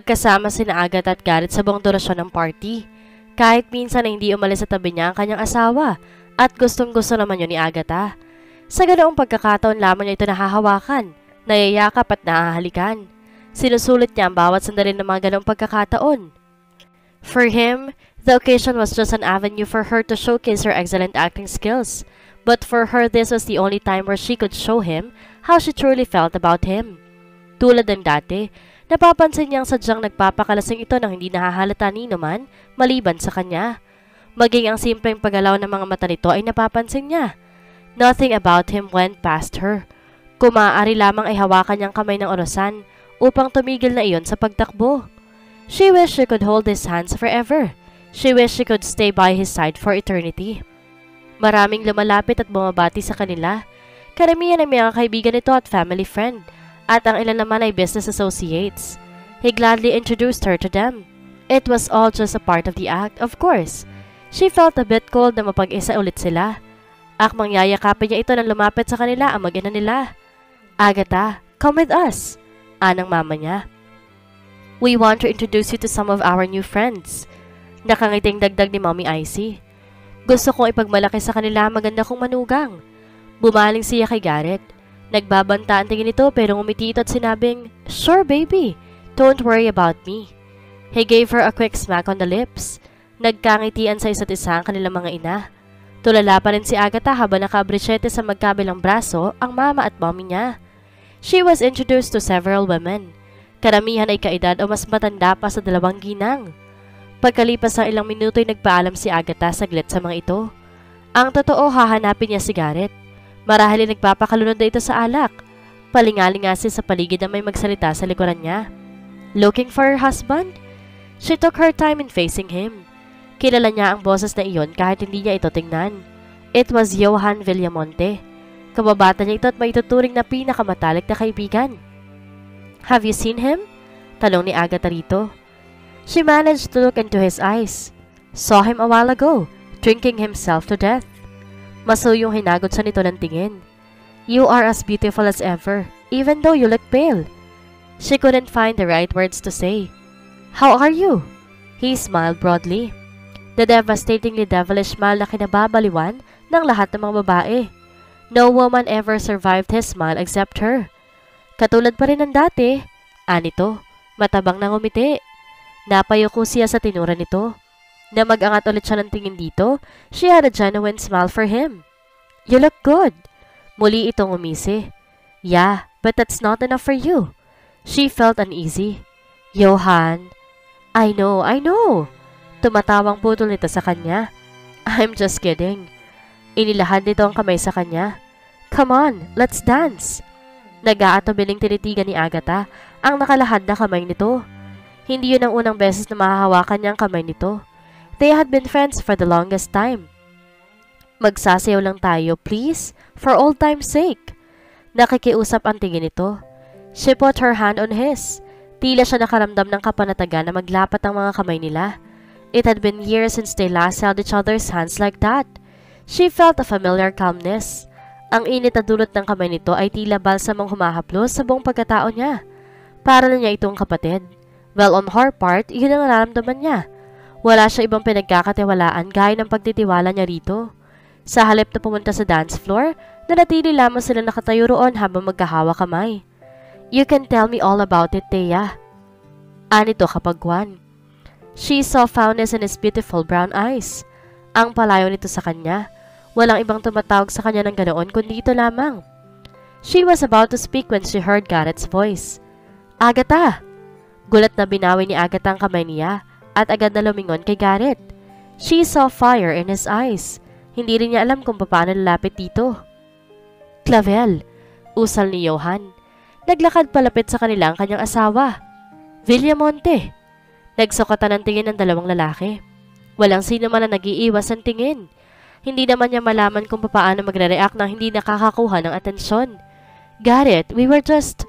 Magkasama sina Agatha at Garrett sa buong durasyon ng party. Kahit minsan na hindi umalis sa tabi niya ang kanyang asawa at gustong-gusto naman yun ni Agatha. Sa ganoong pagkakataon lamang niya ito nahahawakan, nayayakap at nahahalikan. Sinusulit niya ang bawat sandali ng mga ganoong pagkakataon. For him, the occasion was just an avenue for her to showcase her excellent acting skills. But for her, this was the only time where she could show him how she truly felt about him. Tulad ng dati, napapansin niyang sadyang nagpapakalasing ito nang hindi nahahalata ni naman maliban sa kanya. Maging ang simpleng paggalaw ng mga mata nito ay napapansin niya. Nothing about him went past her. Kung maaari lamang ay hawakan niyang kamay ng orasan upang tumigil na iyon sa pagtakbo. She wished she could hold his hands forever. She wished she could stay by his side for eternity. Maraming lumalapit at bumabati sa kanila. Karamihan ay mga kaibigan nito at family friend, at ang ilan naman ay business associates. He gladly introduced her to them. It was all just a part of the act, of course. She felt a bit cold na mapag-isa ulit sila. Akmang yayakapin niya ito nang lumapit sa kanila ang mag-ina nila. Agatha, come with us, anang mama niya. We want to introduce you to some of our new friends. Nakangiting dagdag ni Mommy Icy. Gusto kong ipagmalaki sa kanila maganda kong manugang. Bumaling siya kay Garrett. Nagbabanta ang tingin nito pero ngumiti ito at sinabing, Sure baby, don't worry about me. He gave her a quick smack on the lips. Nagkangitian sa isa't isa ang kanilang mga ina. Tulala pa rin si Agatha habang nakabrisyete sa magkabilang braso ang mama at mommy niya. She was introduced to several women. Karamihan ay kaedad o mas matanda pa sa dalawang ginang. Pagkalipas ng ilang minuto ay nagpaalam si Agatha saglit sa mga ito. Ang totoo, hahanapin niya si Garrett. Marahil ay nagpapakalunod na ito sa alak. Palingalingasin sa paligid na may magsalita sa likuran niya. Looking for her husband? She took her time in facing him. Kilala niya ang boses na iyon kahit hindi niya ito tingnan. It was Johan Villamonte. Kababata niya ito at maituturing na pinakamatalik na kaibigan. Have you seen him? Tanong ni Agatha rito. She managed to look into his eyes. Saw him a while ago, drinking himself to death. Masuyong hinagot sa nito ng tingin. You are as beautiful as ever, even though you look pale. She couldn't find the right words to say. How are you? He smiled broadly. The devastatingly devilish smile na kinababaliwan ng lahat ng mga babae. No woman ever survived his smile except her. Katulad pa rin ng dati, anito, matabang na ngumiti. Napayuko siya sa tinura nito. Na mag-angat ulit siya ng tingin dito, she had a genuine smile for him. You look good. Muli itong umisi. Yeah, but that's not enough for you. She felt uneasy. Johan, I know. Tumatawang putol nito sa kanya. I'm just kidding. Inilahad nito ang kamay sa kanya. Come on, let's dance. Nag-aatubiling tinitigan ni Agatha ang nakalahad na kamay nito. Hindi yun ang unang beses na mahahawakan niya ang kamay nito. They had been friends for the longest time. Magsasayaw lang tayo, please, for old time's sake. Nakikiusap ang tingin nito. She put her hand on his. Tila siya nakaramdam ng kapanatagan na maglapat ang mga kamay nila. It had been years since they last held each other's hands like that. She felt a familiar calmness. Ang init na dulot ng kamay nito ay tila balsamang humahaplos sa buong pagkatao niya. Para na niya itong kapatid. Well, on her part, yun ang nararamdaman niya. Wala siya ibang pinagkakatiwalaan gaya ng pagtitiwala niya rito. Sa halip na pumunta sa dance floor, nanatili lamang sila nakatayo roon habang magkahawa kamay. You can tell me all about it, Thea. Anito kapagwan. She saw fondness in his beautiful brown eyes. Ang palayo nito sa kanya. Walang ibang tumatawag sa kanya ng ganoon kundi ito lamang. She was about to speak when she heard Garrett's voice. Agatha! Gulat na binawi ni Agatha ang kamay niya at agad na lumingon kay Garrett. She saw fire in his eyes. Hindi rin niya alam kung paano lalapit dito. Clavel! Usal ni Johan. Naglakad palapit sa kanila ang kanyang asawa. Villamonte! Nagsukatan ng tingin ng dalawang lalaki. Walang sino man na nag-iiwas ang tingin. Hindi naman niya malaman kung paano magre-react nang hindi nakakakuha ng atensyon. Garrett, we were just...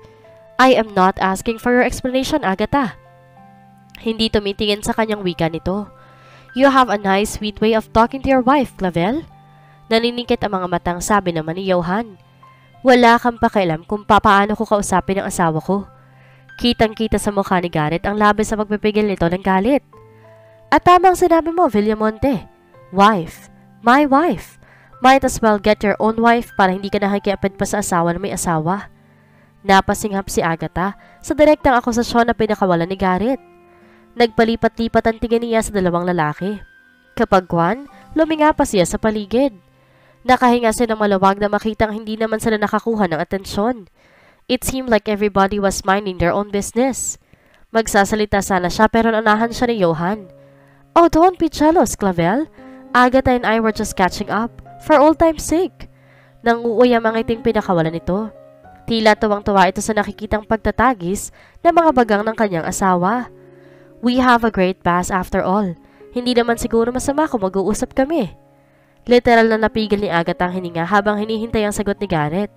I am not asking for your explanation, Agatha. Hindi tumitingin sa kanyang wika nito. You have a nice sweet way of talking to your wife, Clavel. Naninikit ang mga matang sabi naman ni Johan. Wala kang pakialam kung paano ko kausapin ang asawa ko. Kitang-kita sa mukha ni Garrett ang labis sa pagpipigil nito ng galit. At tamang sinabi mo, Villamonte. Wife. My wife. Might as well get your own wife para hindi ka nakikiapid pa sa asawa na may asawa. Napasinghap si Agatha sa direktang akusasyon na pinakawalan ni Garrett. Nagpalipat-lipat ang tingin niya sa dalawang lalaki. Kapag Juan, luminga pa siya sa paligid. Nakahinga siya ng malawag na makitang hindi naman sila nakakuha ng atensyon. It seemed like everybody was minding their own business. Magsasalita sana siya pero nanahan siya ni Johan. Oh, don't be jealous, Clavel. Agatha and I were just catching up, for old time's sake. Nanguuyam ang iting pinakawalan nito. Tila tuwang-tuwa ito sa nakikitang pagtatagis ng mga bagang ng kanyang asawa. We have a great past after all. Hindi naman siguro masama kung mag-uusap kami. Literal na napigil ni Agatha ang hininga habang hinihintay ang sagot ni Garrett.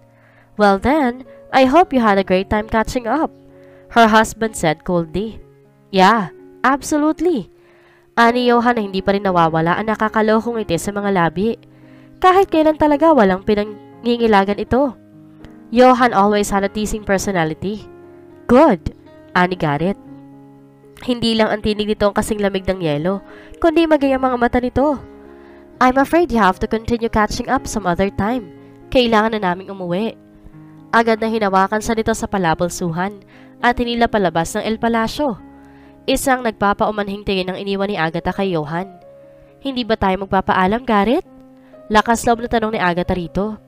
Well then, I hope you had a great time catching up, her husband said coldly. Yeah, absolutely. Ani Johan na hindi pa rin nawawala ang nakakalokong ngiti sa mga labi. Kahit kailan talaga walang pinangingilagan ito. Johan always had a teasing personality. Good, ani Garrett. Hindi lang ang tinig nito ang kasing lamig ng yelo, kundi maging ang mga mata nito. I'm afraid you have to continue catching up some other time. Kailangan na naming umuwi. Agad na hinawakan sa nito sa palabulsuhan at hinila palabas ng El Palacio. Isang nagpapaumanhing tingin ang iniwan ni Agatha kay Johan. Hindi ba tayo magpapaalam, Garrett? Lakas loob na tanong ni Agatha rito.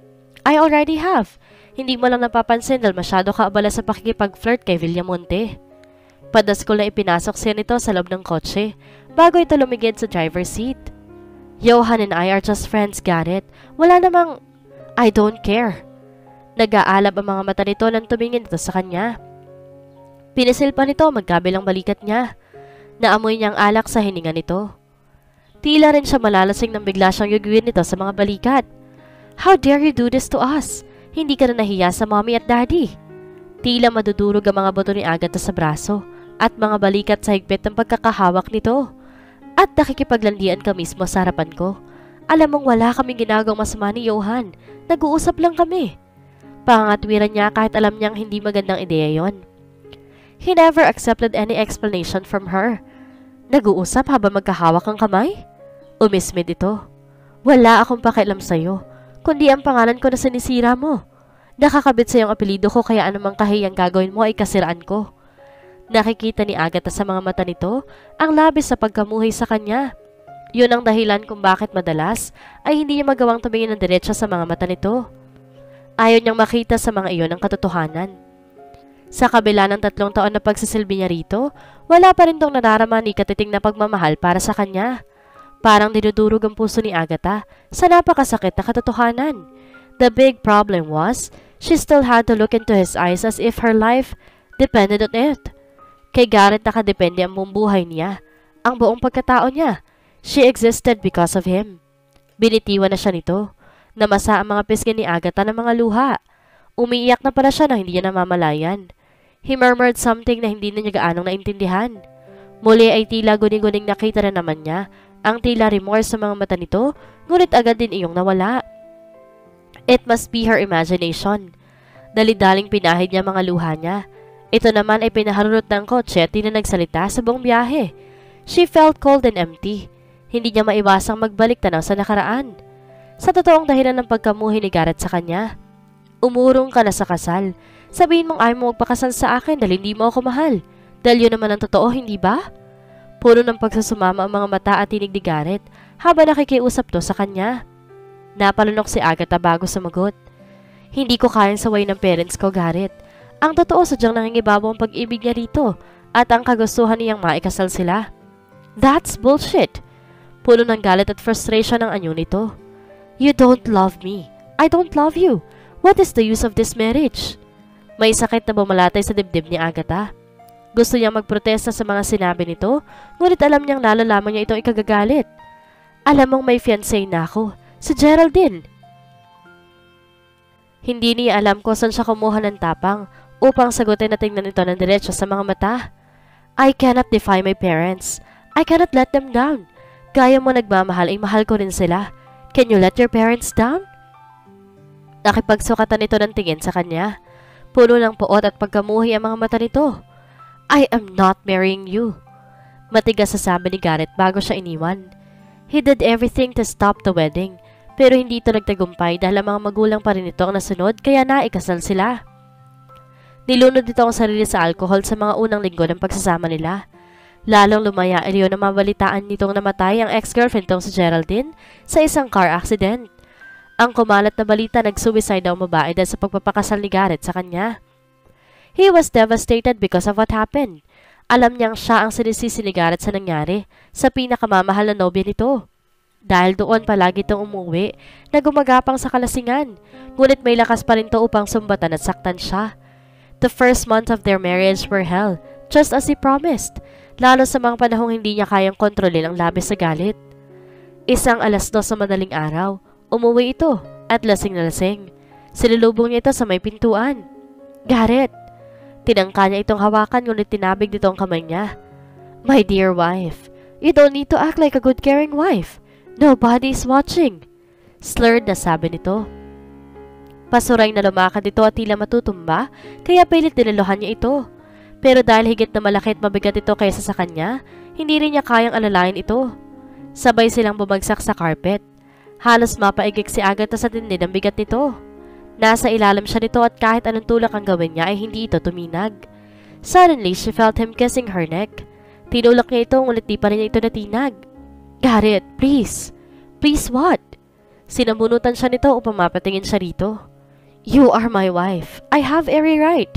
I already have. Hindi mo lang napapansin dahil masyado ka abala sa pakikipag-flirt kay Villamonte. Padaskol na ipinasok siya nito sa loob ng kotse bago ito lumigid sa driver's seat. Johan and I are just friends, Garrett. Wala namang... I don't care. Nag-aalab ang mga mata nito nang tumingin ito sa kanya. Pinisil pa nito magkabilang balikat niya. Naamoy niyang alak sa hininga nito. Tila rin siya malalasing nang bigla siyang yuguin nito sa mga balikat. How dare you do this to us? Hindi ka na nahiya sa mommy at daddy. Tila madudurog ang mga buto ni Agatha sa braso at mga balikat sa higpit ng pagkakahawak nito. At nakikipaglandian ka mismo sa harapan ko. Alam mong wala kaming ginagawang masama ni Johan. Nag-uusap lang kami. Pangatwiran niya kahit alam niyang hindi magandang ideya yon. He never accepted any explanation from her. Nag-uusap habang magkahawak ang kamay? Umismid ito. Wala akong pakialam sa'yo, kundi ang pangalan ko na sinisira mo. Nakakabit sa iyong apelido ko kaya anumang kahiyang gagawin mo ay kasiraan ko. Nakikita ni Agatha sa mga mata nito ang labis sa pagkamuhi sa kanya. Yun ang dahilan kung bakit madalas ay hindi niya magawang tumingin ng diretso sa mga mata nito. Ayaw niyang makita sa mga iyon ang katotohanan. Sa kabila ng 3 taon na pagsisilbi niya rito, wala pa rin tong nararaman ni katiting na pagmamahal para sa kanya. Parang dinudurog ang puso ni Agatha sa napakasakit na katotohanan. The big problem was, she still had to look into his eyes as if her life depended on it. Kay Garrett nakadepende ang buong buhay niya, ang buong pagkatao niya. She existed because of him. Binitiwan na siya nito. Namasa ang mga pisngi ni Agatha ng mga luha. Umiiyak na pala siya na hindi niya namamalayan. He murmured something na hindi na niya gaanong naintindihan. Muli ay tila guning-guning nakita na naman niya ang tila remorse sa mga mata nito, ngunit agad din iyong nawala. It must be her imagination. Dali-daling pinahid niya mga luha niya. Ito naman ay pinaharurot ng kotse at di na nagsalita sa buong biyahe. She felt cold and empty. Hindi niya maiwasang magbalik tanaw sa nakaraan. Sa totoong dahilan ng pagkamuhi ni Garrett sa kanya. Umurong ka na sa kasal. Sabihin mong ayaw mo magpakasal sa akin dahil hindi mo ako mahal. Dahil yun naman ang totoo, hindi ba? Puno ng pagsusumama ang mga mata at tinig ni Garrett habang nakikiusap to sa kanya. Napalunok si Agatha bago sumagot. Hindi ko kayang saway ng parents ko, Garrett. Ang totoo sadyang nangingibabaw ang pag-ibig niya rito at ang kagustuhan niyang maikasal sila. That's bullshit. Puno ng galit at frustration ang anyo nito. You don't love me. I don't love you. What is the use of this marriage? May sakit na bumalatay sa dibdib ni Agatha. Gusto niyang magprotesta sa mga sinabi nito, ngunit alam niyang lalo lamang niya itong ikagagalit. Alam mong may fiancé na ako, si Geraldine. Hindi niya alam kung saan siya kumuha ng tapang upang sagutin na tingnan ito ng diretso sa mga mata. I cannot defy my parents. I cannot let them down. Gaya mo nagmamahal ay mahal ko rin sila. Can you let your parents down? Nakipagsukatan ito ng tingin sa kanya. Puno ng puot at pagkamuhi ang mga mata nito. I am not marrying you. Matigas sa sabi ni Garrett bago siya iniwan. He did everything to stop the wedding, pero hindi ito nagtagumpay dahil ang mga magulang pa rin ito ang nasunod kaya naikasal sila. Nilunod nito ang sarili sa alcohol sa mga unang linggo ng pagsasama nila. Lalong lumaya iyon na mabalitaan nitong namatay ang ex-girlfriend tong si Geraldine sa isang car accident. Ang kumalat na balita nag-suicide daw babae dahil sa pagpapakasal ni Garrett sa kanya. He was devastated because of what happened. Alam niyang siya ang sinisisi ni Garrett sa nangyari sa pinakamamahal na nobya nito. Dahil doon palagi itong umuwi na gumagapang sa kalasingan, ngunit may lakas pa rin to upang sumbatan at saktan siya. The first month of their marriage were hell, just as he promised, lalo sa mga panahong hindi niya kayang kontrolin ang labis sa galit. Isang 2:00 sa madaling araw, umuwi ito at lasing na lasing. Sinulubong niya ito sa may pintuan. Garrett! Tinangka niya itong hawakan ngunit tinabig nito ang kamay niya. My dear wife, you don't need to act like a good caring wife. Nobody is watching. Slurred na sabi nito. Pasuray na lumakad ito at tila matutumba, kaya pilit diniluhan niya ito. Pero dahil higit na malaki at mabigat ito kaysa sa kanya, hindi rin niya kayang alalayan ito. Sabay silang bumagsak sa carpet. Halos mapaigik si Agatha sa tindi ng bigat nito. Nasa ilalim siya nito at kahit anong tulak ang gawin niya ay hindi ito tuminag. Suddenly, she felt him kissing her neck. Tinulak niya ito ngunit di pa rin niya ito natinag. Garrett, please. Please what? Sinabunutan siya nito upang mapatingin siya rito. You are my wife. I have every right.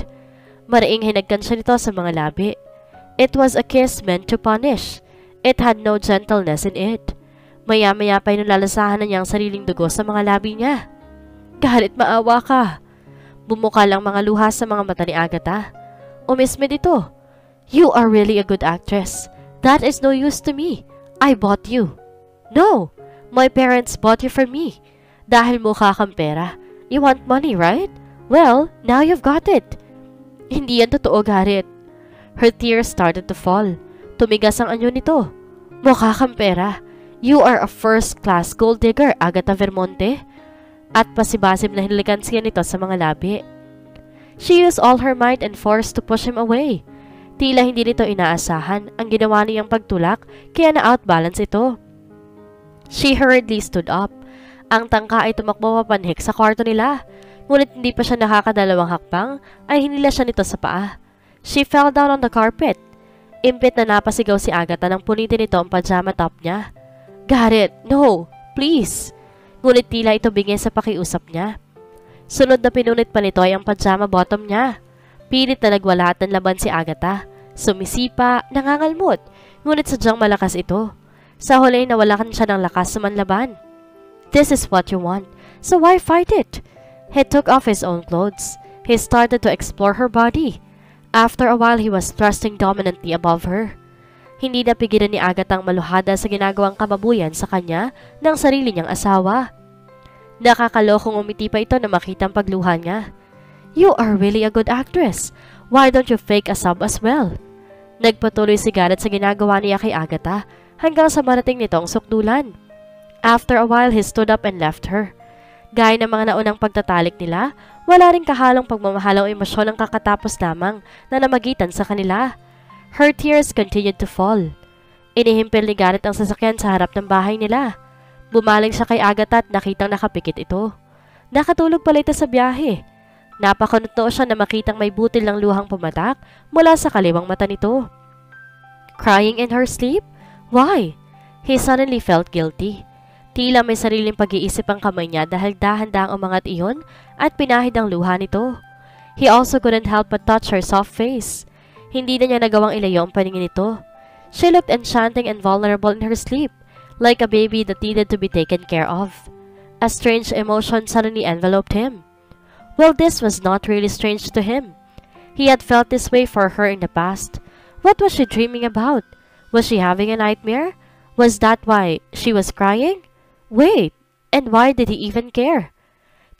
Maraing hinagkan siya nito sa mga labi. It was a kiss meant to punish. It had no gentleness in it. Maya-maya pa inulalasahan na niya ang sariling dugo sa mga labi niya. Garrett, maawa ka. Bumuka lang mga luha sa mga mata ni Agatha. Umismid ito. You are really a good actress. That is no use to me. I bought you. No, my parents bought you for me. Dahil mukha kang pera. You want money, right? Well, now you've got it. Hindi yan totoo, Garrett. Her tears started to fall. Tumigas ang anyo nito. Mukha kang pera. You are a first-class gold digger, Agatha Vermonte. At pasibasim na hinalikan siya nito sa mga labi. She used all her might and force to push him away. Tila hindi nito inaasahan ang ginawa niyang pagtulak kaya na-outbalance ito. She hurriedly stood up. Ang tangka ay tumakbo papanhik sa kwarto nila. Ngunit hindi pa siya nakakadalawang hakbang ay hinila siya nito sa paa. She fell down on the carpet. Impit na napasigaw si Agatha nang punitin nito ang pajama top niya. Garrett, no, please. Ngunit tila ito bigay sa pakiusap niya. Sunod na pinunit pa nito ay ang pajama bottom niya. Pilit na nagwala at nanlaban si Agatha. Sumisipa, nangangalmot, ngunit sadyang malakas ito. Sa huli nawalakan siya ng lakas sa manlaban. This is what you want, so why fight it? He took off his own clothes. He started to explore her body. After a while, he was thrusting dominantly above her. Hindi napigilan ni Agatha ang maluhada sa ginagawang kamabuyan sa kanya ng sarili niyang asawa. Nakakalokong umiti pa ito na makita ang pagluha niya. You are really a good actress. Why don't you fake a sub as well? Nagpatuloy si Garrett sa ginagawa niya kay Agatha hanggang sa marating nito ang sukdulan. After a while, he stood up and left her. Gaya ng mga naunang pagtatalik nila, wala ring kahalong pagmamahal o emosyon ang kakatapos lamang na namagitan sa kanila. Her tears continued to fall. Inihimpil ni Garrett ang sasakyan sa harap ng bahay nila. Bumaling siya kay Agatha at nakitang nakapikit ito. Nakatulog pala ito sa biyahe. Napakunot siya na makitang may butil ng luhang pumatak mula sa kaliwang mata nito. Crying in her sleep? Why? He suddenly felt guilty. Tila may sariling pag-iisip ang kamay niya dahil dahan-dahang umangat iyon at pinahid ang luha nito. He also couldn't help but touch her soft face. Hindi na niya nagawang ilayo ang paningin nito. She looked enchanting and vulnerable in her sleep, like a baby that needed to be taken care of. A strange emotion suddenly enveloped him. Well, this was not really strange to him. He had felt this way for her in the past. What was she dreaming about? Was she having a nightmare? Was that why she was crying? Wait, and why did he even care?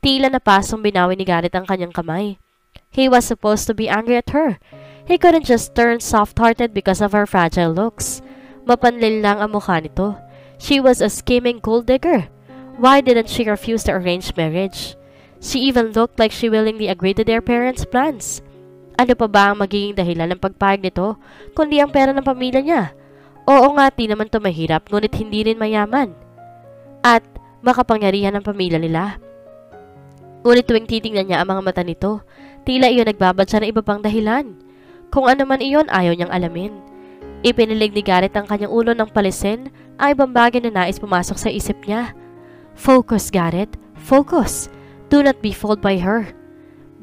Tila napasong binawi ni Garrett ang kanyang kamay. He was supposed to be angry at her. He couldn't just turn soft-hearted because of her fragile looks. Mapanlil lang ang mukha nito. She was a scheming gold digger. Why didn't she refuse the arranged marriage? She even looked like she willingly agreed to their parents' plans. Ano pa ba ang magiging dahilan ng pagpayag nito, kundi ang pera ng pamilya niya? Oo nga, di naman to mahirap, ngunit hindi rin mayaman. At makapangyarihan ng pamilya nila. Ngunit tuwing titingnan niya ang mga mata nito, tila iyon nagbabad siya ng iba pang dahilan. Kung ano man iyon, ayaw niyang alamin. Ipinilig ni Garrett ang kanyang ulo ng palisin ang ibang bagay na nais pumasok sa isip niya. Focus, Garrett. Focus. Do not be fooled by her.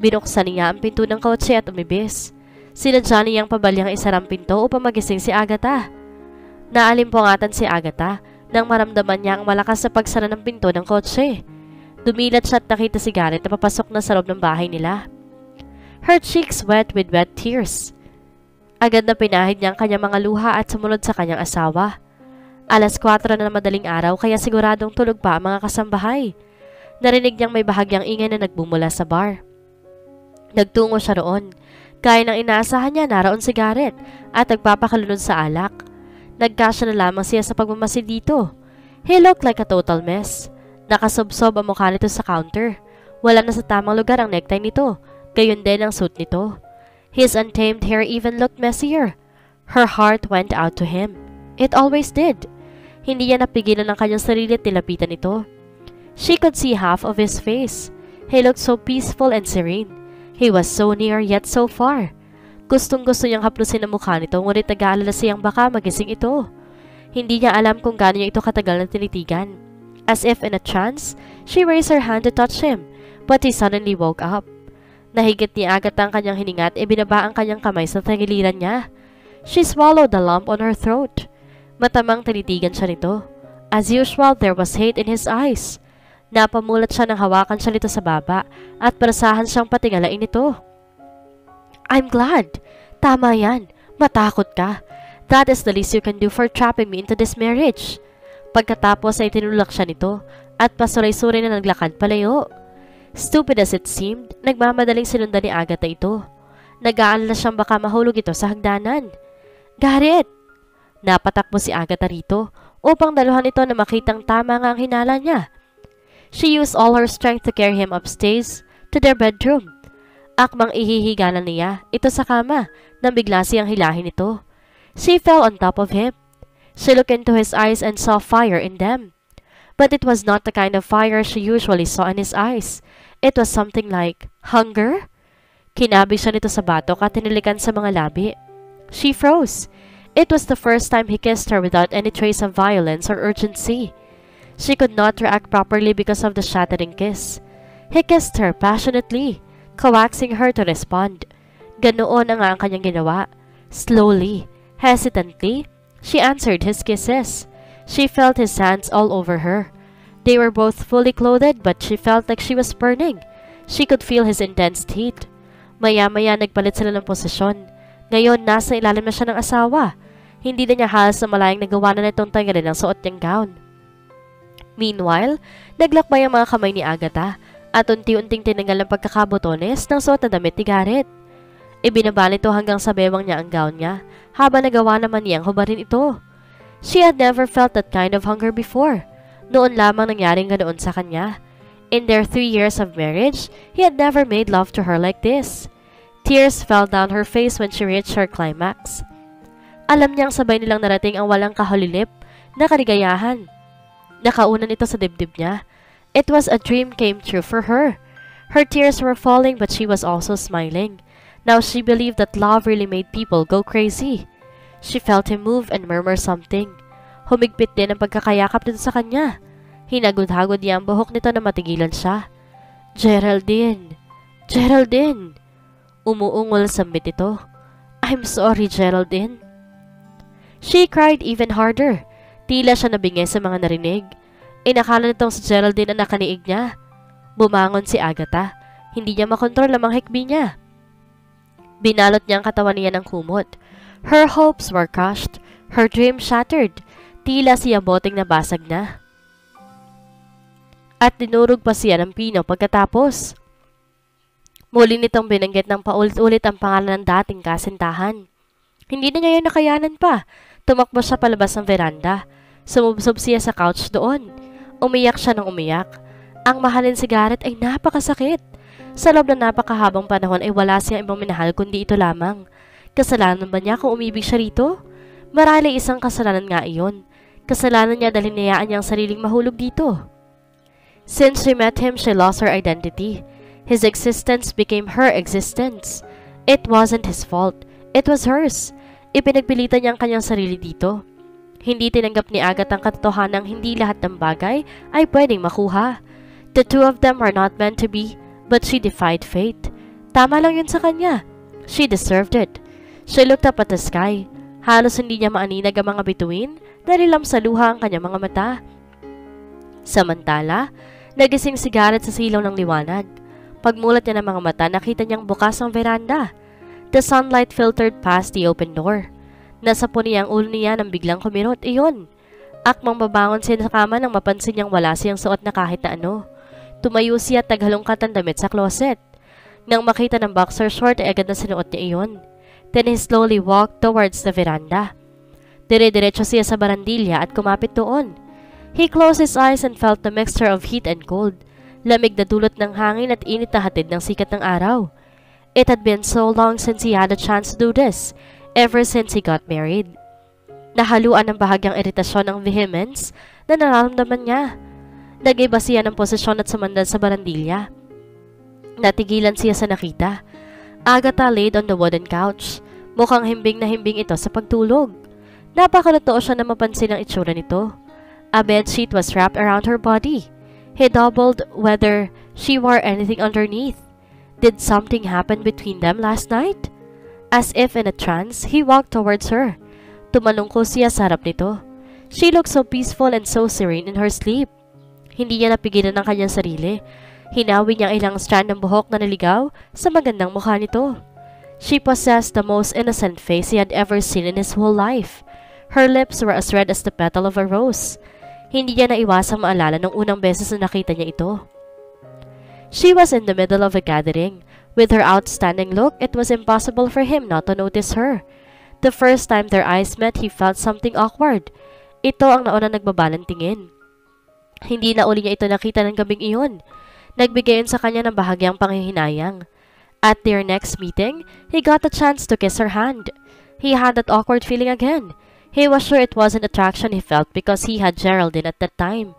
Binuksan niya ang pinto ng kotse at umibis. Sinadya niyang pabalyang isara ang pinto upang magising si Agatha. Naalimpungatan si Agatha nang maramdaman niya ang malakas na pagsara ng pinto ng kotse. Dumilat siya at nakita si Garrett na papasok na sa loob ng bahay nila. Her cheeks wet with wet tears. Agad na pinahid niya ang kanyang mga luha at sumunod sa kanyang asawa. Alas 4 na madaling araw kaya siguradong tulog pa ang mga kasambahay. Narinig niyang may bahagyang ingay na nagbumula sa bar. Nagtungo siya roon. Gaya ng inaasahan niya, naroon si Garrett at nagpapakalunod sa alak. Nagkasya na lamang siya sa pagmamasid dito. He looked like a total mess. Nakasubsob ang mukha nito sa counter. Wala na sa tamang lugar ang necktie nito. Gayon din ang suit nito. His untamed hair even looked messier. Her heart went out to him. It always did. Hindi niya napigilan ang kanyang sarili at nilapitan ito. She could see half of his face. He looked so peaceful and serene. He was so near yet so far. Gustong-gusto niyang haplusin ang mukha nito ngunit nag-aalala siyang baka magising ito. Hindi niya alam kung gaano niya ito katagal na tinitigan. As if in a trance, she raised her hand to touch him, but he suddenly woke up. Nahigit ni Agatha ang kanyang hininga at ibinaba ang kanyang kamay sa tagiliran niya. She swallowed the lump on her throat. Matamang tinitigan siya nito. As usual, there was hate in his eyes. Napamulat siya nang hawakan siya nito sa baba at parasahan siyang patingalain ito. I'm glad. Tama yan. Matakot ka. That is the least you can do for trapping me into this marriage. Pagkatapos ay tinulak siya nito at pasuray-suray na naglakad palayo. Stupid as it seemed, nagmamadaling sinundan ni Agatha ito. Nag-aalala siyang baka mahulog ito sa hagdanan. Garrett! Napatakbo si Agatha rito upang daluhan ito na makitang tama nga ang hinala niya. She used all her strength to carry him upstairs to their bedroom. Akmang ihihiga na niya ito sa kama nang bigla siyang hilahin ito. She fell on top of him. She looked into his eyes and saw fire in them. But it was not the kind of fire she usually saw in his eyes. It was something like hunger. Kinabi siya nito sa batok at tinilikan sa mga labi. She froze. It was the first time he kissed her without any trace of violence or urgency. She could not react properly because of the shattering kiss. He kissed her passionately, coaxing her to respond. Ganoon na nga ang kanyang ginawa. Slowly, hesitantly, she answered his kisses. She felt his hands all over her. They were both fully clothed but she felt like she was burning. She could feel his intense heat. Maya-maya nagpalit sila ng posisyon. Ngayon, nasa ilalim na siya ng asawa. Hindi na niya halos na malayang nagawa na nitong tanggalin ang suot niyang gown. Meanwhile, naglakbay ang mga kamay ni Agatha at unti-unting tinanggal ang pagkakabotones ng suot na damit ni Garrett. Ibinaba nito hanggang sa bewang niya ang gown niya habang nagawa naman niyang hubarin ito. She had never felt that kind of hunger before. Noon lamang nangyaring ganoon sa kanya. In their 3 years of marriage, he had never made love to her like this. Tears fell down her face when she reached her climax. Alam niyang sabay nilang narating ang walang kahulilip na kaligayahan. Nakaunan ito sa dibdib niya. It was a dream came true for her. Her tears were falling but she was also smiling. Now she believed that love really made people go crazy. She felt him move and murmur something. Humigpit din ang pagkakayakap nito sa kanya. Hinagod-hagod niya ang buhok nito na matigilan siya. Geraldine! Geraldine! Umuungol sa sambit ito. I'm sorry, Geraldine. She cried even harder. Tila siya nabingay sa mga narinig. Inakala nitong si Geraldine ang nakaniig niya. Bumangon si Agatha. Hindi niya makontrol ang mga hikbi niya. Binalot niya ang katawan niya ng kumot. Her hopes were crushed. Her dreams shattered. Tila siya boteng na basag na. At dinurog pa siya ng pino pagkatapos. Muli nitong binanggit ng paulit-ulit ang pangalan ng dating kasintahan. Hindi na niya yun nakayanan pa. Tumakbo siya palabas ng veranda. Sumubsob siya sa couch doon. Umiyak siya ng umiyak. Ang mahalin si Garrett ay napakasakit. Sa loob ng napakahabang panahon ay wala siyang ibang minahal kundi ito lamang. Kasalanan ba niya kung umibig siya rito? Marahil isang kasalanan nga iyon. Kasalanan niya dahil hinayaan niya ang sariling mahulog dito. Since she met him, she lost her identity. His existence became her existence. It wasn't his fault. It was hers. Ipinagpilitan niya ang kanyang sarili dito. Hindi tinanggap ni Agatha ang katotohanang hindi lahat ng bagay ay pwedeng makuha. The two of them were not meant to be, but she defied fate. Tama lang yun sa kanya. She deserved it. She looked up at the sky. Halos hindi niya maaninag ang mga bituin dahil lam sa luha ang kanyang mga mata. Samantala, nagising si Garrett sa silaw ng liwanag. Pagmulat niya ng mga mata, nakita niyang bukas ang veranda. The sunlight filtered past the open door. Nasa po niya ang ulo niya nang biglang kumirot. Iyon. Akmang babangon siya sa kama nang mapansin niyang wala siyang suot na kahit na ano. Tumayo siya at naghalongkat ang damit sa closet. Nang makita ng boxer short ay agad na sinuot niya iyon. Then he slowly walked towards the veranda. Dire-diretso siya sa barandilya at kumapit doon. He closed his eyes and felt the mixture of heat and cold. Lamig na dulot ng hangin at init na hatid ng sikat ng araw. It had been so long since he had a chance to do this. Ever since he got married. Nahaluan ng bahagyang iritasyon ng vehemence na nararamdaman niya. Nag-iba siya ng posisyon at sumandal sa barandilya. Natigilan siya sa nakita. Agatha laid on the wooden couch. Mukhang himbing na himbing ito sa pagtulog. Napakalutoo siya na mapansin ang itsura nito. A bedsheet was wrapped around her body. He doubled whether she wore anything underneath. Did something happen between them last night? As if in a trance, he walked towards her. Tumalungko siya sa harap nito. She looked so peaceful and so serene in her sleep. Hindi niya napigilan ang kanyang sarili. Hinawi niya ang ilang strand ng buhok na naligaw sa magandang mukha nito. She possessed the most innocent face he had ever seen in his whole life. Her lips were as red as the petal of a rose. Hindi niya naiwasang maalala nung unang beses na nakita niya ito. She was in the middle of a gathering. With her outstanding look, it was impossible for him not to notice her. The first time their eyes met, he felt something awkward. Ito ang naunang nagbabalang tingin. Hindi na uli niya ito nakita ng gabing iyon. Nagbigayon sa kanya ng bahagyang panghihinayang. At their next meeting, he got a chance to kiss her hand. He had that awkward feeling again. He was sure it was an attraction he felt because he had Geraldine at that time.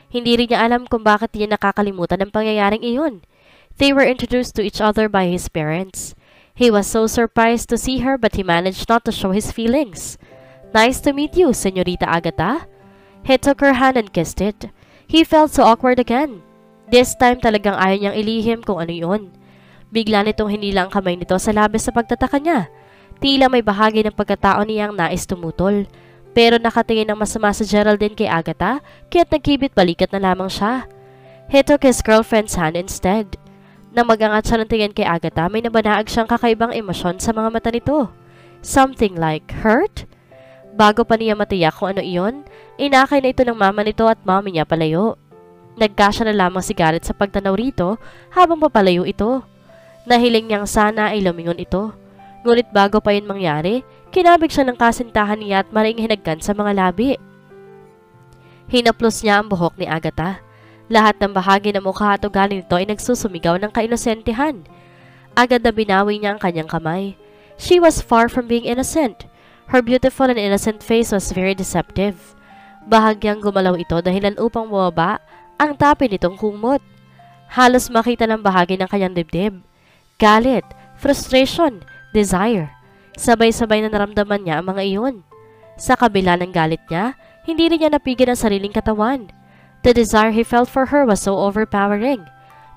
Hindi rin niya alam kung bakit niya nakakalimutan ang pangyayaring iyon. They were introduced to each other by his parents. He was so surprised to see her but he managed not to show his feelings. Nice to meet you, Señorita Agatha. He took her hand and kissed it. He felt so awkward again. This time talagang ayaw niyang ilihim kung ano yun. Bigla nitong hinila ang kamay nito sa labis sa pagtataka niya. Tila may bahagi ng pagkatao niyang nais tumutol. Pero nakatingin ng masama sa Geraldine kay Agatha kaya't nagkibit balikat na lamang siya. He took his girlfriend's hand instead. Nang magangat siya ng tingin kay Agatha, may nabanaag siyang kakaibang emosyon sa mga mata nito. Something like hurt? Bago pa niya matiyak kung ano iyon, inakay na ito ng mama nito at mami niya palayo. Nagkasya na lamang si Garrett sa pagtanaw rito habang papalayo ito. Nahiling niyang sana ay lumingon ito. Ngunit bago pa yun mangyari, kinabig siya ng kasintahan niya at maring hinagkan sa mga labi. Hinaplos niya ang buhok ni Agatha. Lahat ng bahagi ng mukha at ugali nito ay nagsusumigaw ng kainosentehan. Agad na binawi niya ang kanyang kamay. She was far from being innocent. Her beautiful and innocent face was very deceptive. Bahagyang gumalaw ito dahilan upang bumaba ang tapi nitong kumot. Halos makita ng bahagi ng kanyang dibdib. Galit, frustration, desire. Sabay-sabay na naramdaman niya ang mga iyon. Sa kabila ng galit niya, hindi rin niya napigil ang sariling katawan. The desire he felt for her was so overpowering.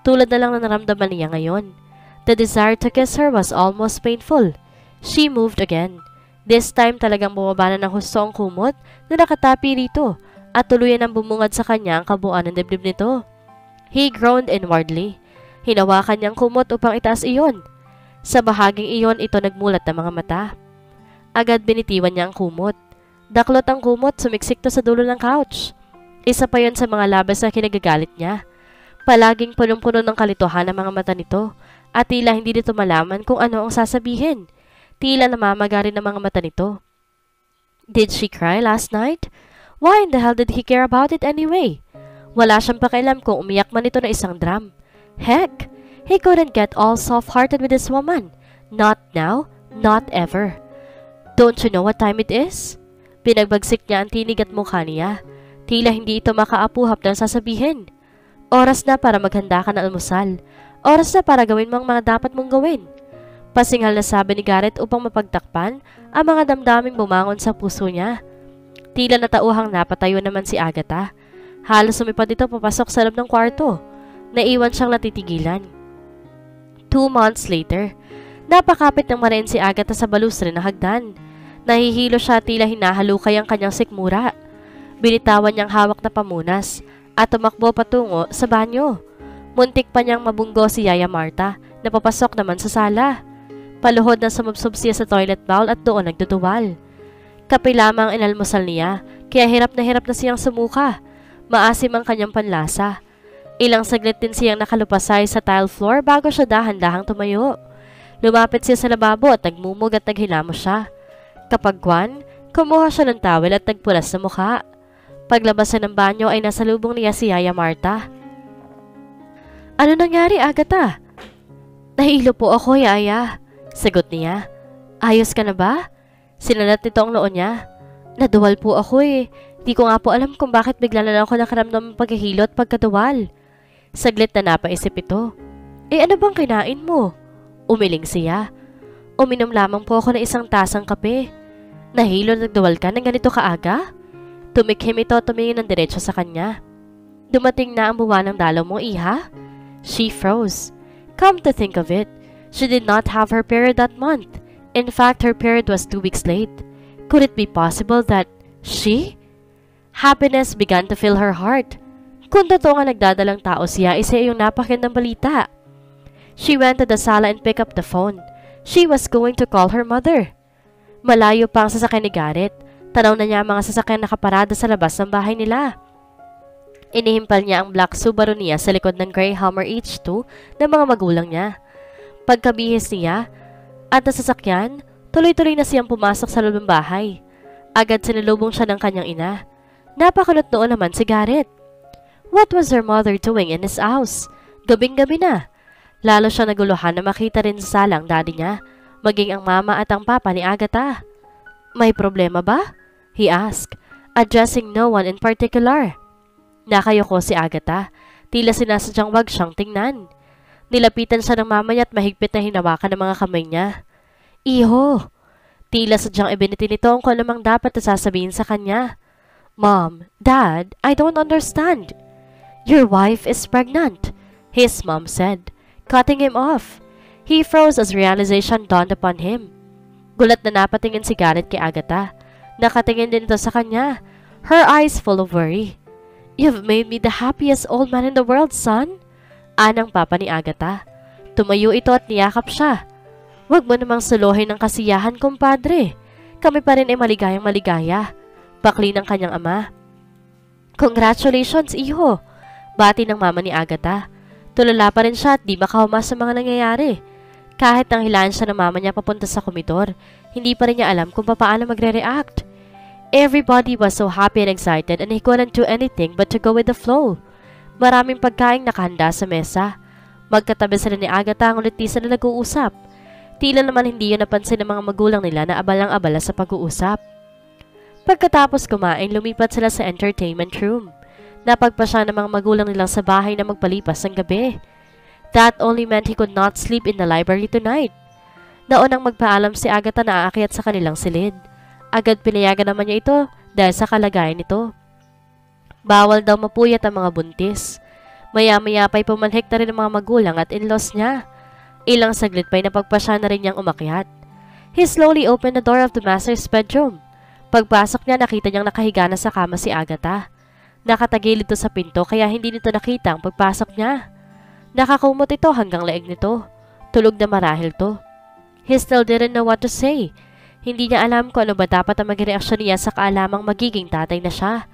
Tulad na lang na naramdaman niya ngayon. The desire to kiss her was almost painful. She moved again. This time talagang bumaba na ng husto ang kumot na nakatapi rito at tuluyan ang bumungad sa kanya ang kabuuan ng dibdib nito. He groaned inwardly. Hinawakan niyang kumot upang itaas iyon. Sa bahaging iyon, ito nagmulat ng mga mata. Agad binitiwan niya ang kumot. Daklot ang kumot, sumiksik to sa dulo ng couch. Isa pa yon sa mga labas na kinagagalit niya. Palaging punong-puno ng kalituhan ang mga mata nito at tila hindi nito malaman kung ano ang sasabihin. Tila namamaga rin ang mga mata nito. Did she cry last night? Why in the hell did he care about it anyway? Wala siyang pakialam kung umiyak man ito na isang drum. Heck, He couldn't get all soft-hearted with this woman. Not now, not ever. Don't you know what time it is? Pinagbagsik niya ang tinig at mukha niya. Tila hindi ito makaapuhap ng sasabihin. Oras na para maghanda ka ng almusal. Oras na para gawin mo ang mga dapat mong gawin. Pasinghal na sabi ni Garrett upang mapagtakpan ang mga damdaming bumangon sa puso niya. Tila natauhang napatayo naman si Agatha. Halos sumipad ito papasok sa loob ng kwarto. Naiwan siyang natitigilan. 2 months later, napakapit ng marain si Agatha sa balustre ng hagdan. Nahihilo siya tila hinahalukay ang kanyang sikmura. Binitawan niyang hawak na pamunas at tumakbo patungo sa banyo. Muntik pa niyang mabunggo si Yaya Marta na papasok naman sa sala. Paluhod na sumubsob siya sa toilet bowl at doon nagduduwal. Kape lamang inalmusal niya kaya hirap na siyang sumuka. Maasim ang kanyang panlasa. Ilang saglit din siyang nakalupasay sa tile floor bago siya dahan-dahang tumayo. Lumapit siya sa lababo at nagmumug at naghilamos siya. Kapag kwan, kumuha siya ng towel at nagpulas sa mukha. Paglabas ng banyo ay nasalubong niya si Yaya Marta. Ano nangyari, Agatha? Nahilo po ako, Yaya. Sagot niya. Ayos ka na ba? Sinalat nito ang noo niya. Naduwal po ako eh. Di ko nga po alam kung bakit bigla na lang ako nakaramdam ng paghihilo at pagkaduwal. Saglit na napaisip ito. Ano bang kinain mo? Umiling siya. Uminom lamang po ako ng isang tasang kape. Nahilo at nagduwal ka ng ganito kaaga? Tumikhim ito tumingin ng diretso sa kanya. Dumating na ang buwan ng dalaw mong iha? She froze. Come to think of it, she did not have her period that month. In fact, her period was 2 weeks late. Could it be possible that she? Happiness began to fill her heart. Kung totoo nga nagdadalang tao siya, isa yung napakagandang balita. She went to the sala and picked up the phone. She was going to call her mother. Malayo pa ang sasakyan ni Garrett. Tanaw na niya ang mga sasakyan nakaparada sa labas ng bahay nila. Inihimpal niya ang black Subaru niya sa likod ng gray Hummer H2 ng mga magulang niya. Pagkabihis niya at nasasakyan, tuloy-tuloy na siyang pumasok sa loob ng bahay. Agad sinalubong siya ng kanyang ina. Napakulot noon naman si Garrett. What was her mother doing in his house? Gabing-gabi na. Lalo siya naguluhan na makita rin sa salang daddy niya, maging ang mama at ang papa ni Agatha. May problema ba? He asked, addressing no one in particular. Nakayoko si Agatha, tila sinasadyang wag siyang tingnan. Nilapitan siya ng mama niya at mahigpit na hinawakan ng mga kamay niya. Iho! Tila sadyang ibiniti nito ang kung namang dapat na sasabihin sa kanya. Mom, Dad, I don't understand. Your wife is pregnant, his mom said, cutting him off. He froze as realization dawned upon him. Gulat na napatingin si Garrett kay Agatha. Nakatingin din ito sa kanya, her eyes full of worry. You've made me the happiest old man in the world, son. Anang papa ni Agatha. Tumayo ito at niyakap siya. Huwag mo namang suluhin ng kasiyahan, kumpadre. Kami pa rin ay maligayang maligaya. Pakli ng kanyang ama. Congratulations, iho. Bati ng mama ni Agatha. Tulala pa rin siya at di makahumas sa mga nangyayari. Kahit nang hilaan siya ng mama niya papunta sa komedor, hindi pa rin niya alam kung paano magre-react. Everybody was so happy and excited and he couldn't do anything but to go with the flow. Maraming pagkaing nakahanda sa mesa. Magkatabi sila ni Agatha ngunit di sila nag-uusap. Tila naman hindi yun napansin ng mga magulang nila na abalang-abala sa pag-uusap. Pagkatapos kumain, lumipat sila sa entertainment room. Napagpa siya ng mga magulang nilang sa bahay na magpalipas ng gabi. That only meant he could not sleep in the library tonight. Naunang magpaalam si Agatha na aakyat sa kanilang silid. Agad pinayagan naman niya ito dahil sa kalagayan nito. Bawal daw mapuyat ang mga buntis. Maya-maya pa'y pumanhik na rin ang mga magulang at in-laws niya. Ilang saglit pa'y napagpasya na rin niyang umakyat. He slowly opened the door of the master's bedroom. Pagpasok niya, nakita niyang nakahiga na sa kama si Agatha. Nakatagilid ito sa pinto kaya hindi nito nakita ang pagpasok niya. Nakakumot ito hanggang leeg nito. Tulog na marahil to. He still didn't know what to say. Hindi niya alam kung ano ba dapat ang maging reaksyon niya sa kaalamang magiging tatay na siya.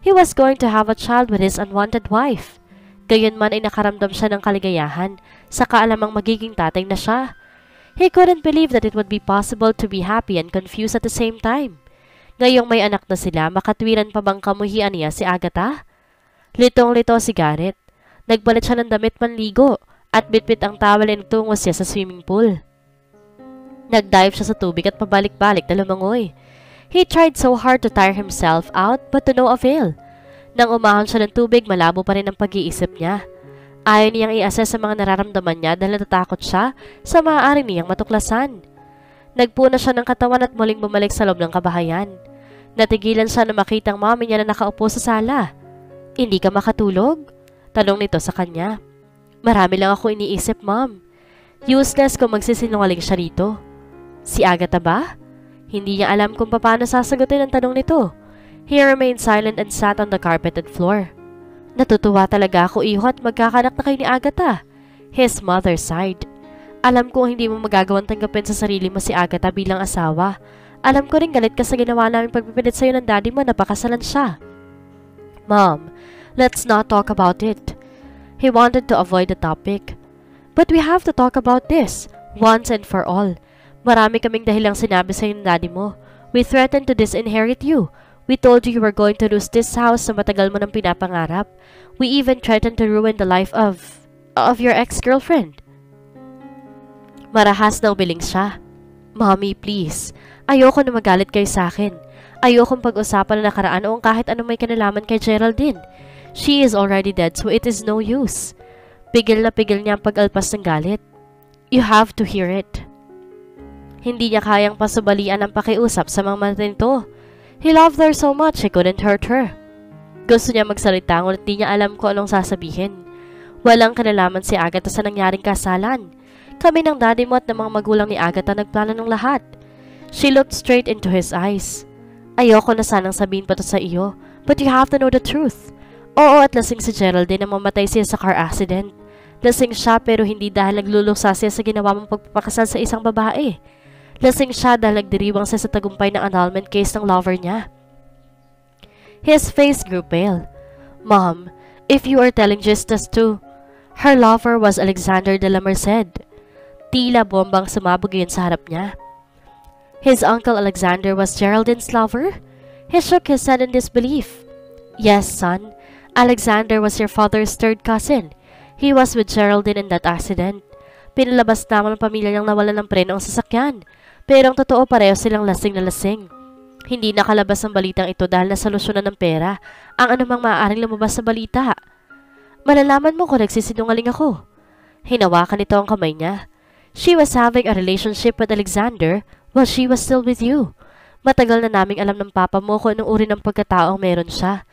He was going to have a child with his unwanted wife. Gayunman ay nakaramdam siya ng kaligayahan sa kaalamang magiging tatay na siya. He couldn't believe that it would be possible to be happy and confused at the same time. Ngayong may anak na sila, makatwiran pa bang kamuhian niya si Agatha? Litong-lito si Garrett. Nagbalit siya ng damit panligo at bitbit ang towel ay nagtungo siya sa swimming pool. Nagdive siya sa tubig at pabalik-balik na lumangoy. He tried so hard to tire himself out but to no avail. Nang umahon siya ng tubig, malabo pa rin ang pag-iisip niya. Ayaw niyang i-assess sa mga nararamdaman niya dahil natatakot siya sa maaari niyang matuklasan. Nagpuna siya ng katawan at muling bumalik sa loob ng kabahayan. Natigilan siya na makita ang mami niya na nakaupo sa sala. "Hindi ka makatulog?" Tanong nito sa kanya. "Marami lang ako iniisip, Mom." Useless kung magsisinungaling siya rito. Si Agatha ba? Hindi niya alam kung paano sasagutin ang tanong nito. He remained silent and sat on the carpeted floor. "Natutuwa talaga ako, iho, at magkakanak na kayo ni Agatha." His mother sighed. "Alam kong hindi mo magagawang tanggapin sa sarili mo si Agatha bilang asawa. Alam ko rin galit ka sa ginawa naming pagpipilit sa'yo ng daddy mo na pakasalan siya." "Mom, let's not talk about it." He wanted to avoid the topic. "But we have to talk about this, once and for all. Marami kaming dahilang sinabi sa'yo ng daddy mo. We threatened to disinherit you. We told you you were going to lose this house na matagal mo nang pinapangarap. We even threatened to ruin the life of your ex-girlfriend." Marahas na umiling siya. "Mommy, please. Ayoko na magalit kayo sa akin. Ayokong pag-usapan na nakaraan o kahit anong may kinalaman kay Geraldine. She is already dead, so it is no use." Pigil na pigil niya ang pag-alpas ng galit. "You have to hear it." Hindi niya kayang pasubalian ang pakiusap sa mga mata nito. He loved her so much he couldn't hurt her. Gusto niya magsalita ngunit di niya alam kung anong sasabihin. Walang kinalaman si Agatha sa nangyaring kasalan. Kami ng daddy mo at ng mga magulang ni Agatha nagplano ng lahat. She looked straight into his eyes. "Ayoko na sanang sabihin pa to sa iyo, but you have to know the truth. Oo, at lasing si Geraldine na mamatay siya sa car accident. Lasing siya pero hindi dahil nagluluksa siya sa ginawa mong pagpapakasal sa isang babae. Lasing siya dahil nagdiriwang siya sa tagumpay ng annulment case ng lover niya." His face grew pale. "Mom, if you are telling just us too, her lover was Alexander de la Merced." Tila bombang sumabog yun sa harap niya. His uncle Alexander was Geraldine's lover? He shook his head in disbelief. "Yes, son. Alexander was your father's third cousin. He was with Geraldine in that accident. Pinalabas naman ng pamilya niyang nawalan ng preno ang sasakyan. Pero ang totoo, pareho silang lasing na lasing. Hindi nakalabas ang balitang ito dahil nasolusyonan ng pera ang anumang maaaring lumabas sa balita. Malalaman mo kung nagsisinungaling ako." Hinawakan nito ang kamay niya. "She was having a relationship with Alexander while she was still with you. Matagal na naming alam ng papa mo kung anong uri ng pagkataong meron siya.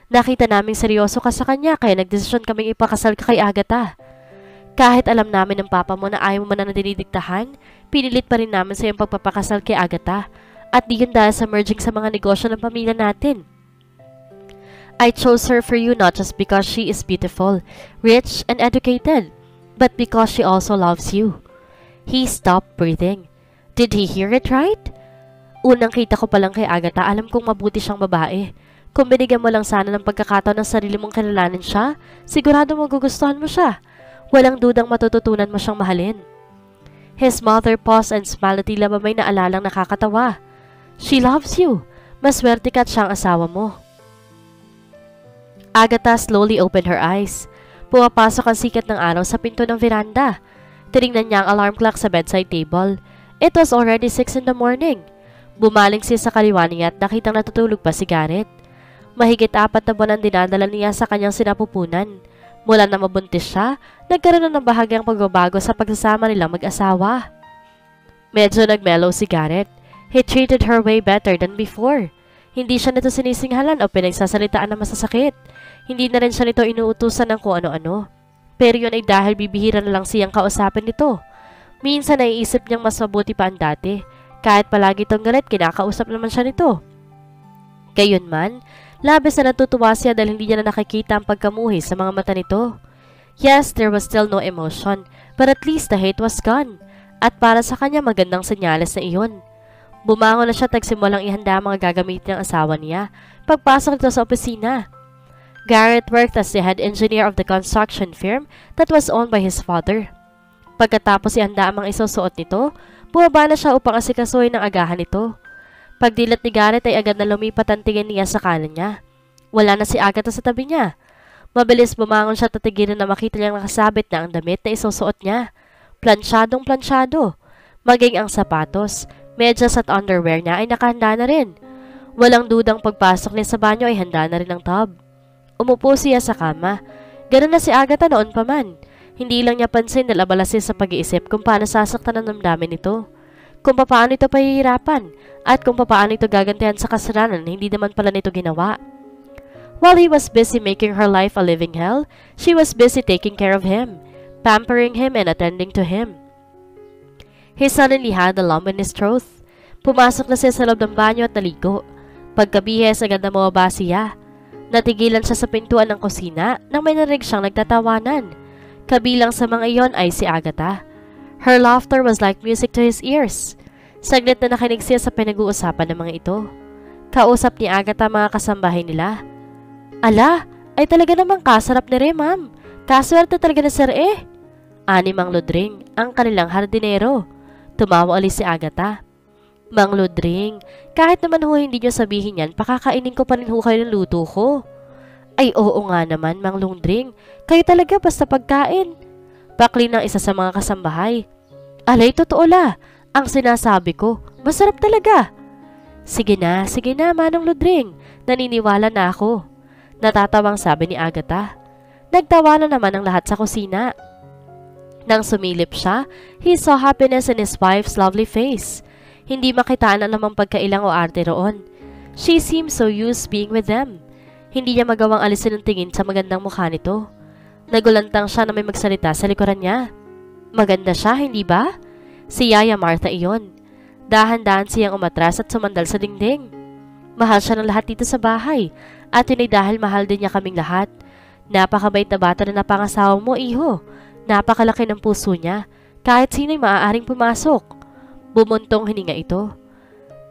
Nakita naming seryoso ka sa kanya kaya nagdesisyon kaming ipakasal ka kay Agatha. Kahit alam namin ng papa mo na ayaw mo na dinidiktahan, pinilit pa rin namin sa iyong pagpapakasal kay Agatha. At di yun dahil sa merging sa mga negosyo ng pamilya natin. I chose her for you not just because she is beautiful, rich, and educated, but because she also loves you." He stopped breathing. Did he hear it right? Unang kita ko pa lang kay Agatha, alam kong mabuti siyang babae. Kung binigyan mo lang sana ng pagkakataon ng sarili mong kilalanin siya, sigurado magugustuhan mo siya. Walang dudang matututunan mo siyang mahalin. His mother paused and smiled at tila ba may naalalang nakakatawa. "She loves you. Maswerte ka at siyang asawa mo." Agatha slowly opened her eyes. Pumapasok ang sikat ng araw sa pinto ng veranda. Tinignan niya ang alarm clock sa bedside table. It was already 6 in the morning. Bumaling siya sa kaliwa niya at nakitang natutulog pa si Garrett. Mahigit 4 na buwan ang dinadala niya sa kanyang sinapupunan. Mula na mabuntis siya, nagkaroon na ng bahagyang pagbabago sa pagsasama nilang mag-asawa. Medyo nagmellow si Garrett. He treated her way better than before. Hindi siya nito sinisinghalan o pinagsasalitaan na masasakit. Hindi na rin siya nito inuutusan ng kung ano-ano. Pero yun ay dahil bibihira na lang siyang kausapin nito. Minsan naiisip niyang mas mabuti pa ang dati. Kahit palagi itong galit, kinakausap naman siya nito. Gayunman, labis na natutuwa siya dahil hindi niya na nakikita ang pagkamuhi sa mga mata nito. Yes, there was still no emotion, but at least the hate was gone. At para sa kanya magandang senyales na iyon. Bumangon na siya tagsimulang ihanda ang mga gagamitin ng asawa niya pagpasok nito sa opisina. Garrett worked as the head engineer of the construction firm that was owned by his father. Pagkatapos ihanda ang mga isusuot nito, bumaba na siya upang asikasuhin ang agahan nito. Pagdilat ni Garrett ay agad na lumipat ang tingin niya sa kanan niya. Wala na si Agatha sa tabi niya. Mabilis bumangon siya at tigilan na makita niyang nakasabit na ang damit na isusuot niya. Plansyadong plansyado. Maging ang sapatos, medyas at underwear niya ay nakahanda na rin. Walang dudang pagpasok niya sa banyo ay handa na rin ang tub. Umupo siya sa kama. Ganun na si Agatha noon pa man. Hindi lang niya pansin na abala siya sa pag-iisip kung paano sasaktan ang damdamin nito. Kung paano ito pahihirapan at kung paano ito gagantihan sa kasalanan na hindi naman pala nito ginawa. While he was busy making her life a living hell, she was busy taking care of him, pampering him and attending to him. He suddenly had a lump in his throat. Pumasok na siya sa loob ng banyo at naligo. Pagkabihes agad na mababa siya. Natigilan siya sa pintuan ng kusina nang may narinig siyang nagtatawanan. Kabilang sa mga iyon ay si Agatha. Her laughter was like music to his ears. Saglit na nakinig siya sa pinag-uusapan ng mga ito. Kausap ni Agatha mga kasambahay nila. Ala, ay talaga namang kasarap ni Re, ma'am. Kaswerte talaga na Sir eh. Ani Mang Ludring, ang kanilang hardinero. Tumawa ulit si Agatha. Mang Ludring, kahit naman ho hindi nyo sabihin yan, pakakainin ko pa rin ho kayo ng luto ko. Ay oo nga naman, Mang Ludring. Kayo talaga basta pagkain. Pakli ng isa sa mga kasambahay. Alay, totoo la. Ang sinasabi ko, masarap talaga. Sige na, Manong Ludring. Naniniwala na ako. Natatawang sabi ni Agatha. Nagtawa na naman ang lahat sa kusina. Nang sumilip siya, he saw happiness in his wife's lovely face. Hindi makitaan ang namang pagkailang o arte roon. She seemed so used being with them. Hindi niya magawang alisin ang tingin sa magandang mukha nito. Nagulantang siya na may magsalita sa likuran niya. Maganda siya, hindi ba? Si Yaya Martha iyon. Dahan-dahan siyang umatras at sumandal sa dingding. Mahal siya ng lahat dito sa bahay. At yun ay dahil mahal din niya kaming lahat. Napakabait na bata na napangasawa mo, iho. Napakalaki ng puso niya. Kahit sino'y maaaring pumasok. Bumuntong hininga ito.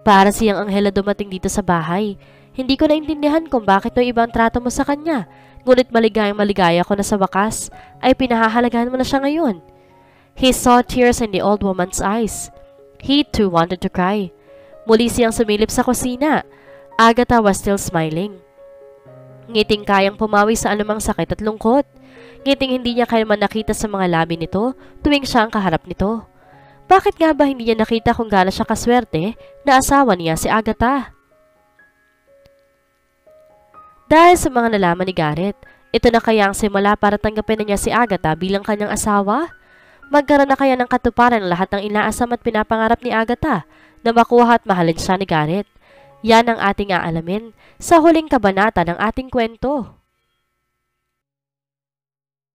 Para siyang anghel na dumating dito sa bahay. Hindi ko naintindihan kung bakit may ibang trato mo sa kanya. Ngunit maligayang-maligaya ko na sa wakas ay pinahahalagahan mo na siya ngayon. He saw tears in the old woman's eyes. He too wanted to cry. Muli siyang sumilip sa kusina. Agatha was still smiling. Ngiting kayang pumawi sa anumang sakit at lungkot. Ngiting hindi niya kailanman nakita sa mga labi nito tuwing siya ang kaharap nito. Bakit nga ba hindi niya nakita kung gaano siya kaswerte na asawa niya si Agatha? Dahil sa mga nalaman ni Garrett, ito na kaya ang simula para tanggapin na niya si Agatha bilang kanyang asawa? Magkaroon na kaya ng katuparan ang lahat ng inaasam at pinapangarap ni Agatha na makuha at mahalin siya ni Garrett? Yan ang ating aalamin sa huling kabanata ng ating kwento.